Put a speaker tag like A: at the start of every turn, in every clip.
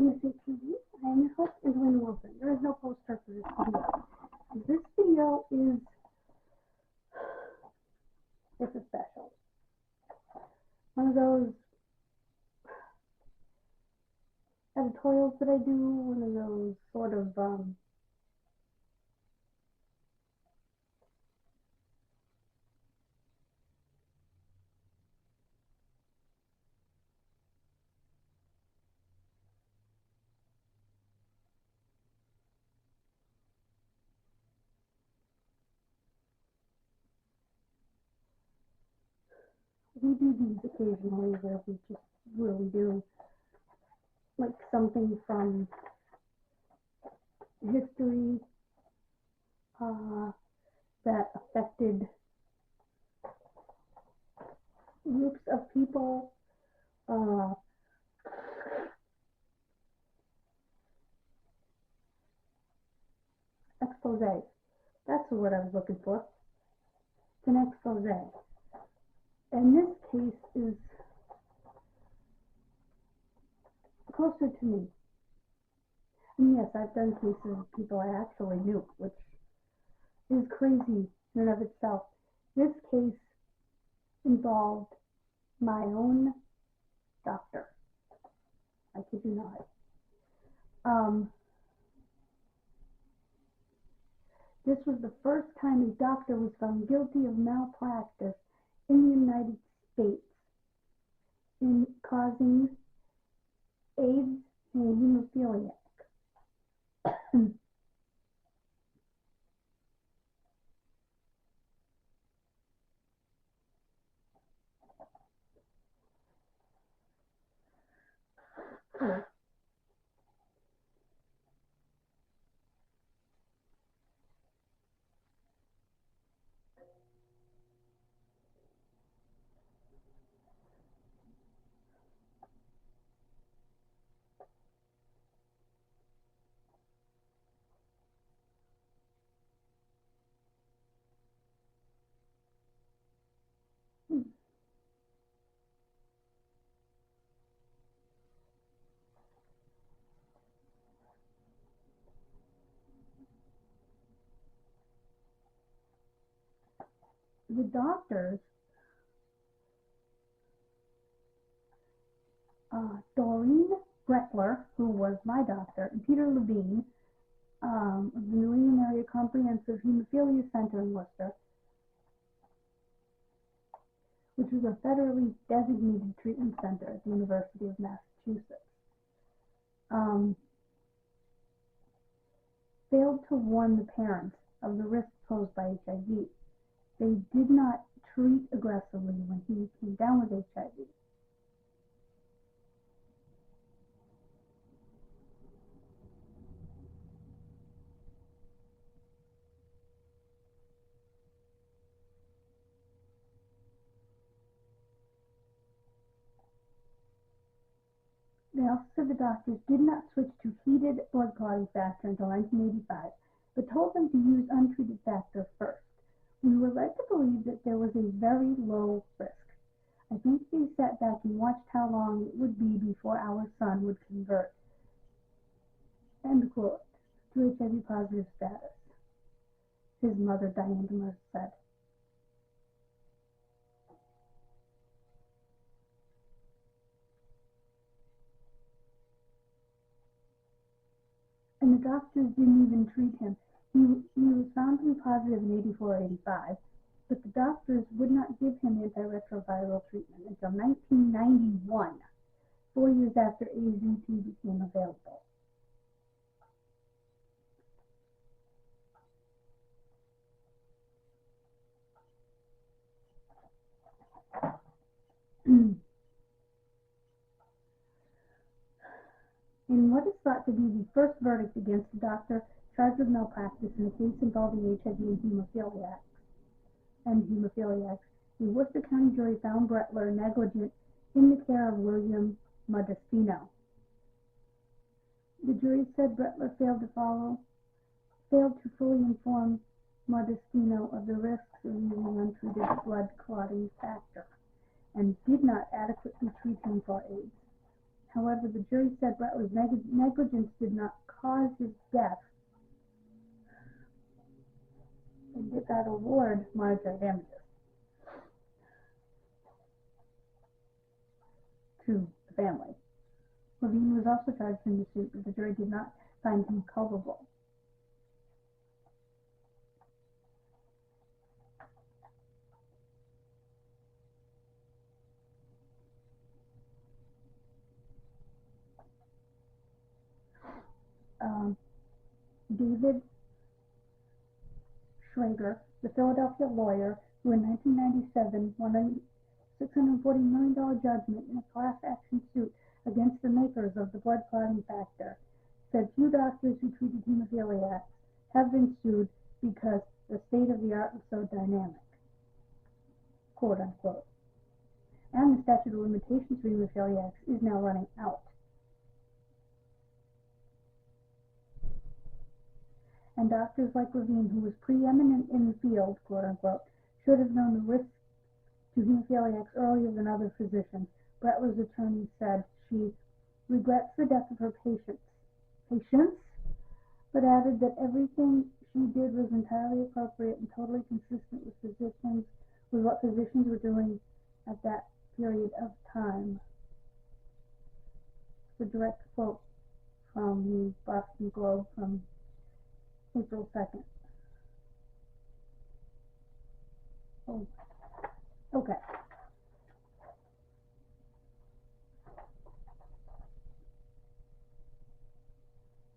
A: Kidmissing TV. I am your host, Angelina Wilson. There is no poster for this video. This video is a special. One of those editorials that I do, one of those sort of we do these occasionally where we just really do like something from history that affected groups of people, expose. That's the word I was looking for. It's an expose. And this case is closer to me. And yes, I've done cases of people I actually knew, which is crazy in and of itself. This case involved my own doctor. I kid you not. This was the first time a doctor was found guilty of malpractice in the United States in causing AIDS and hemophilia. The doctors, Doreen Bretler, who was my doctor, and Peter Levine, of the New England Area Comprehensive Hemophilia Center in Worcester, which was a federally designated treatment center at the University of Massachusetts, failed to warn the parents of the risks posed by HIV. They did not treat aggressively when he came down with HIV. They also said the doctors did not switch to heated blood clotting factor until 1985, but told them to use untreated factor first. We were led to believe that there was a very low risk. I think they sat back and watched how long it would be before our son would convert, end quote, to HIV positive status, his mother Diana said. And the doctors didn't even treat him. He was found to be positive in 84-85, but the doctors would not give him antiretroviral treatment until 1991, 4 years after AZT became available. In what is thought to be the first verdict against the doctor charged with malpractice in a case involving HIV and hemophiliacs, the Worcester County jury found Bretler negligent in the care of William Modestino. The jury said Bretler failed to fully inform Modestino of the risks of using untreated blood clotting factor and did not adequately treat him for AIDS. However, the jury said Butler's negligence did not cause his death and did not award monetary damages to the family. Levine was also charged in the suit, but the jury did not find him culpable. David Schrager, the Philadelphia lawyer who in 1997 won a $640 million judgment in a class action suit against the makers of the blood clotting factor, said few doctors who treated hemophiliacs have been sued because the state of the art was so dynamic, quote unquote. And the statute of limitations for hemophiliacs is now running out. And doctors like Levine, who was preeminent in the field, quote unquote, should have known the risks to hemophiliacs earlier than other physicians. Butler's attorney said she regrets the death of her patients, but added that everything she did was entirely appropriate and totally consistent with what physicians were doing at that period of time. It's a direct quote from the Boston Globe from April 2nd. Oh, okay.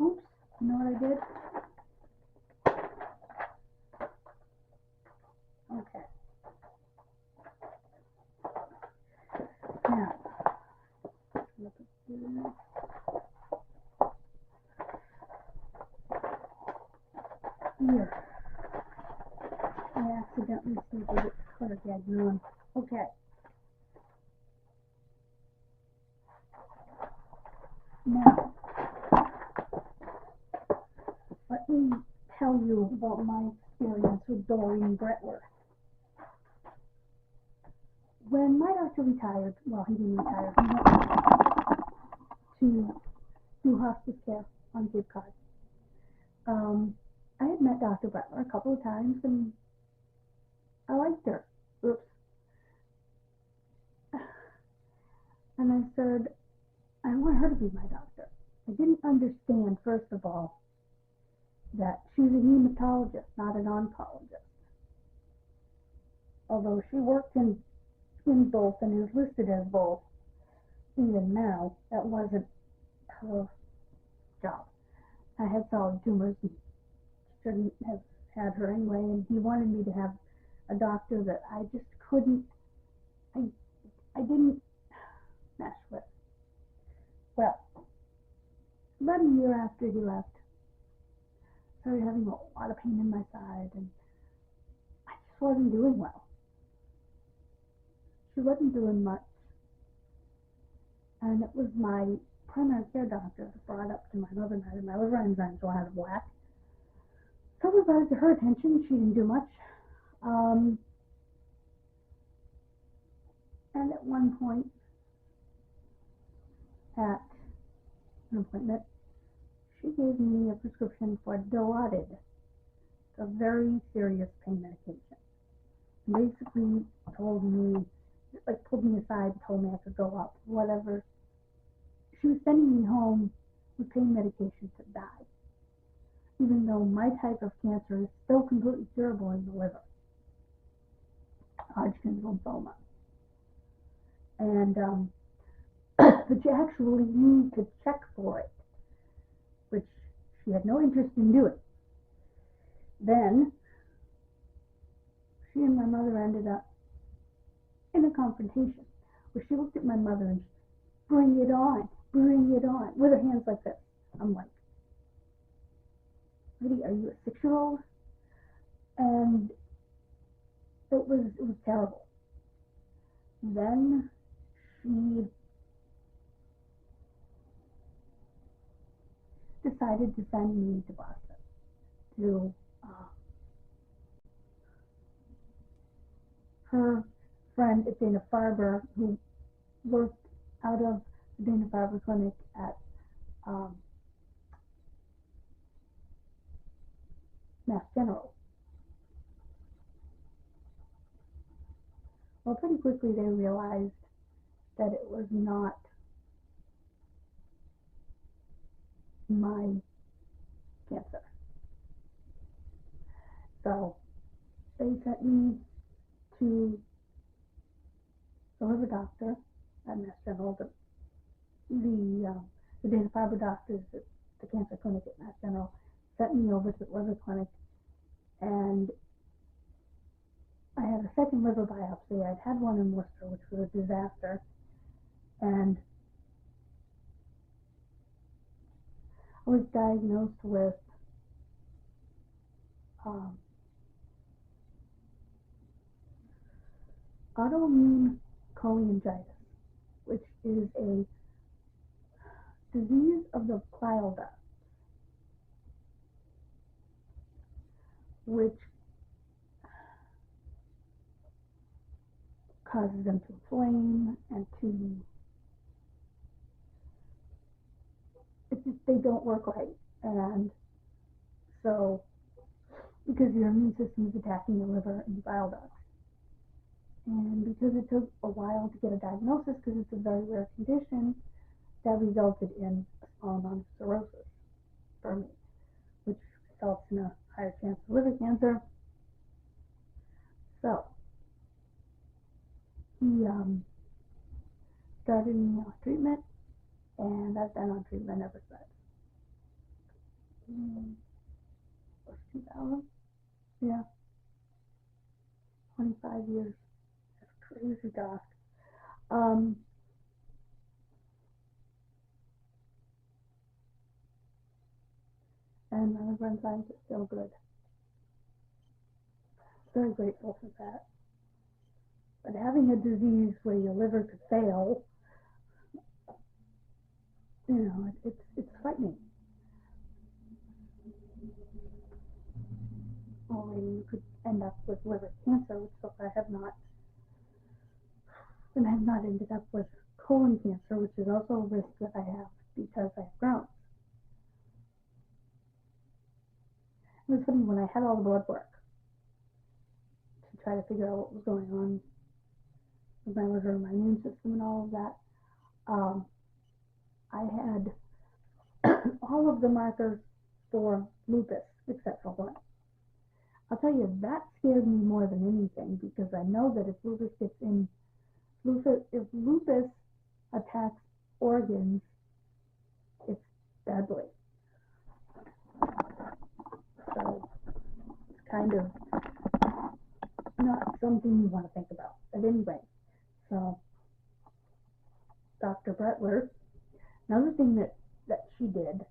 A: Oops, you know what I did? Okay. Now, look at this. Here. I accidentally stapled it clear gag on. Okay. Now, let me tell you about my experience with Doreen Bretworth. When my doctor retired, well, he didn't retire, he went to do hospice care on Cape Cod. I had met Dr. Butler a couple of times, and I liked her. Oops. And I said, I want her to be my doctor. I didn't understand, first of all, that she was a hematologist, not an oncologist. Although she worked in both and is listed as both, even now, that wasn't her job. I had solid tumors and shouldn't have had her anyway, and he wanted me to have a doctor that I just couldn't, I didn't mesh with. Well, about a year after he left, I started having a lot of pain in my side, and I just wasn't doing well. She wasn't doing much, and it was my primary care doctor that brought up to my mother that my liver enzymes were out of whack. So we brought it to her attention. She didn't do much. And at one point, at an appointment, she gave me a prescription for Dilaudid, a very serious pain medication. Basically told me, like pulled me aside and told me I could go up, whatever. She was sending me home with pain medication to die, even though my type of cancer is still completely curable in the liver, Hodgkin's lymphoma. And but you actually need to check for it, which she had no interest in doing. Then she and my mother ended up in a confrontation where she looked at my mother and she said, bring it on, with her hands like this. I'm like, lady, are you a 6-year-old? And it was terrible. Then she decided to send me to Boston to her friend Dana Farber, who worked out of the Dana-Farber Clinic at Mass General. Well, pretty quickly they realized that it was not my cancer. So they sent me to the liver doctor at Mass General, the Dana-Farber doctors at the cancer clinic at Mass General sent me over to the liver clinic, and I had a second liver biopsy. I'd had one in Worcester, which was a disaster, and I was diagnosed with autoimmune cholangitis, which is a disease of the bile duct, which causes them to inflame and to, they don't work right. And so, because your immune system is attacking the liver and the bile ducts. And because it took a while to get a diagnosis, because it's a very rare condition, that resulted in a small amount of cirrhosis for me, which results in a higher chance of liver cancer. So, he started me on treatment, and I've been on treatment ever since. 2000? Yeah. 25 years. That's crazy, Doc. And my liver enzymes are still good. Very grateful for that. But having a disease where your liver could fail, you know, it's frightening. Only you could end up with liver cancer, which I have not. And I have not ended up with colon cancer, which is also a risk that I have because I have Crohn's. It was funny, when I had all the blood work to try to figure out what was going on with my liver and my immune system and all of that, I had all of the markers for lupus except for one. I'll tell you, that scared me more than anything, because I know that if lupus attacks organs, it's deadly. So it's kind of not something you want to think about. But anyway, so Dr. Bretler, another thing that she did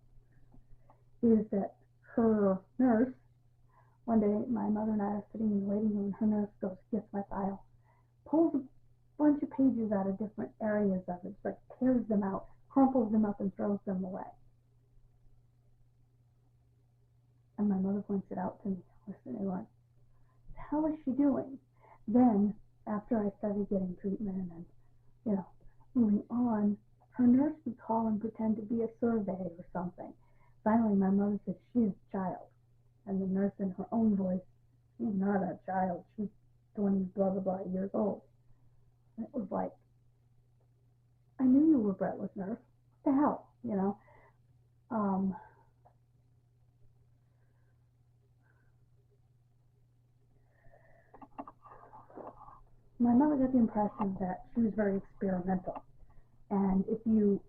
A: is that her nurse, one day my mother and I are sitting in the waiting room, and her nurse goes, gets my file, pulls a bunch of pages out of different areas of it, like tears them out, crumples them up, and throws them away. And my mother points it out to me. Listening, like, how is she doing? Then, after I started getting treatment and, you know, moving on, her nurse would call and pretend to be a survey or something. Finally, my mother said, she's a child. And the nurse, in her own voice, she's not a child. She's 20 blah, blah, blah years old. And it was like, I knew you were Bretler's nurse. What the hell, you know? My mother got the impression that she was very experimental. And if you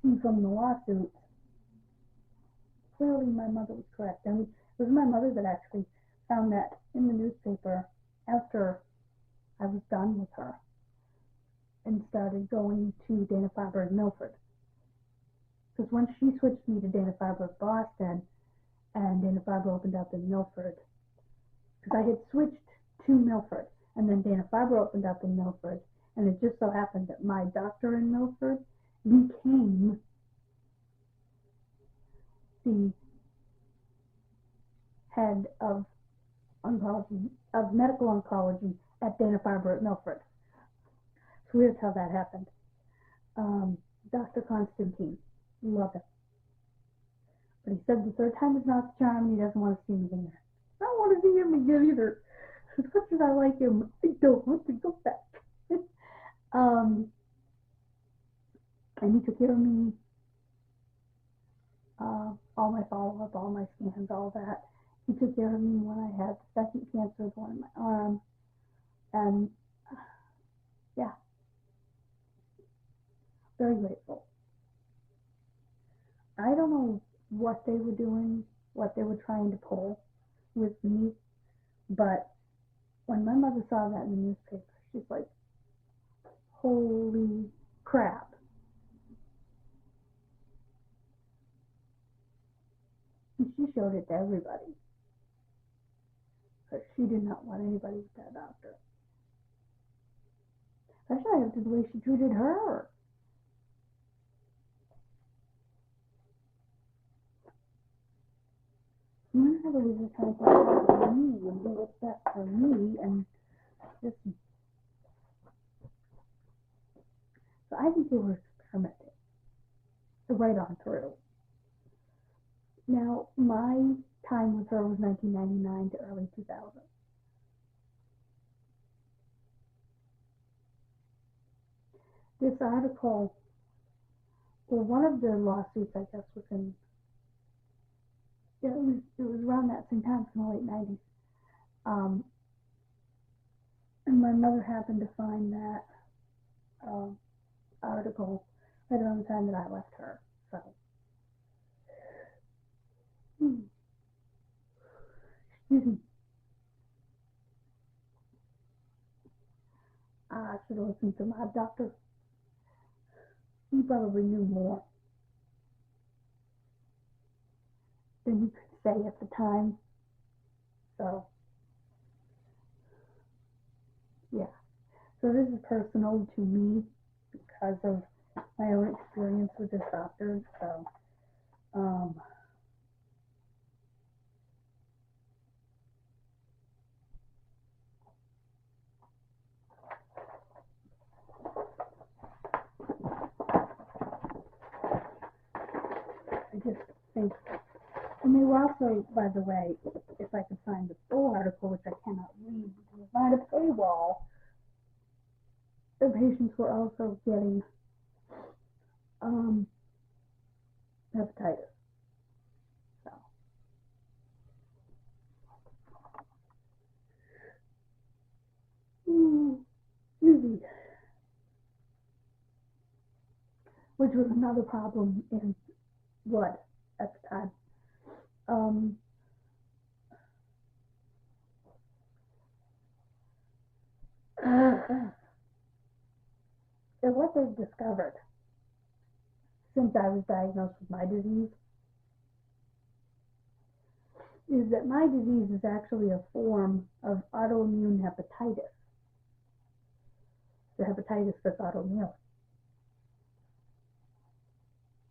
A: see from the lawsuits, clearly my mother was correct. And it was my mother that actually found that in the newspaper after I was done with her and started going to Dana-Farber in Milford. Because once she switched me to Dana-Farber Boston, and Dana-Farber opened up in Milford, because I had switched to Milford, and then Dana-Farber opened up in Milford, and it just so happened that my doctor in Milford became the head of oncology, of medical oncology at Dana-Farber at Milford. So here's how that happened. Dr. Constantine. Love him. But he said the third time is not the charm and he doesn't want to see me again. I don't want to see him again either. As much as I like him, I don't want to go back. And he took care of me, all my follow-up, all my scans, all that. He took care of me when I had the second cancer, one in my arm, and yeah, very grateful. I don't know what they were doing, what they were trying to pull with me, but when my mother saw that in the newspaper, she's like, holy crap. And she showed it to everybody. But she did not want anybody with that doctor. Especially after the way she treated her. Whenever we were trying to help me and do what's best for me, and just, so I think they were experimenting right on through. Now, my time with her was 1999 to early 2000. This article, well, one of the lawsuits, I guess, was in, yeah, it was around that same time, in the late 90s. And my mother happened to find that article right around the time that I left her. So, excuse me. I should have listened to my doctor. He probably knew more than he could say at the time. So, yeah. So this is personal to me because of my own experience with this doctor. So, I just think, and they were also, by the way, if I could find the full article, which I cannot read because it's behind a paywall, the patients were also getting hepatitis. So, easy. Which was another problem in blood at the time. And what they've discovered since I was diagnosed with my disease is that my disease is actually a form of autoimmune hepatitis. The hepatitis that's autoimmune.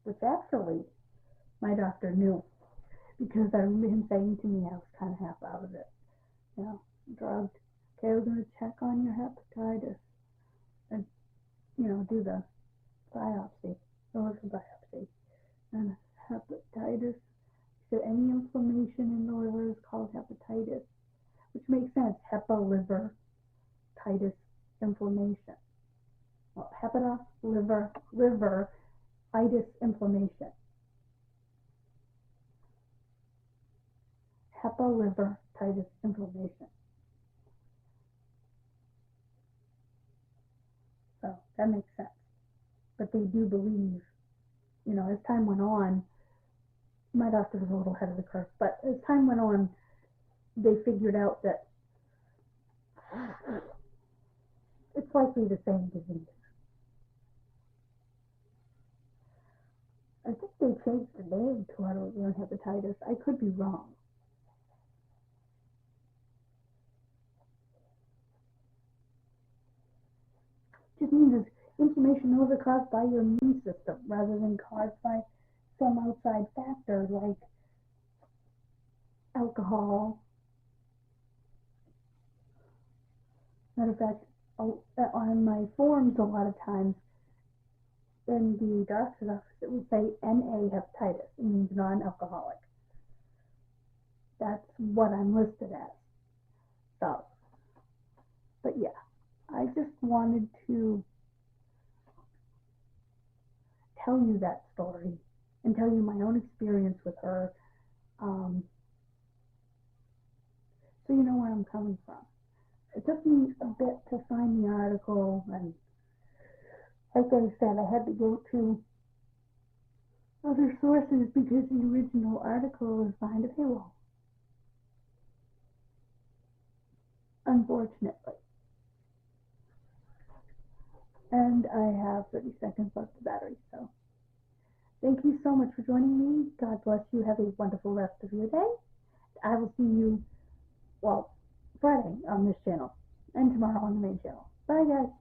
A: Which actually my doctor knew, because I remember him saying to me, I was kind of half out of it, you know, drugged. Okay, we're going to check on your hepatitis and, you know, do the biopsy, the liver biopsy. And hepatitis, so any inflammation in the liver is called hepatitis, which makes sense. Liver-titis inflammation. Well, hepatos, liver, itis, inflammation. Liver-titis inflammation. So that makes sense. But they do believe, you know, as time went on, my doctor was a little ahead of the curve, but as time went on, they figured out that it's likely the same disease. I think they changed the name to autoimmune hepatitis. I could be wrong. Just means it's inflammation those are caused by your immune system rather than caused by some outside factor like alcohol. Matter of fact, on my forms a lot of times in the doctor's office, it would say NA hepatitis. It means non-alcoholic. That's what I'm listed as. So, but yeah, I just wanted to tell you that story and tell you my own experience with her, so you know where I'm coming from. It took me a bit to find the article, and like I said, I had to go to other sources because the original article is behind a paywall. Unfortunately. And I have 30 seconds left of battery, so thank you so much for joining me. God bless you. Have a wonderful rest of your day. I will see you, well, Friday on this channel and tomorrow on the main channel. Bye, guys.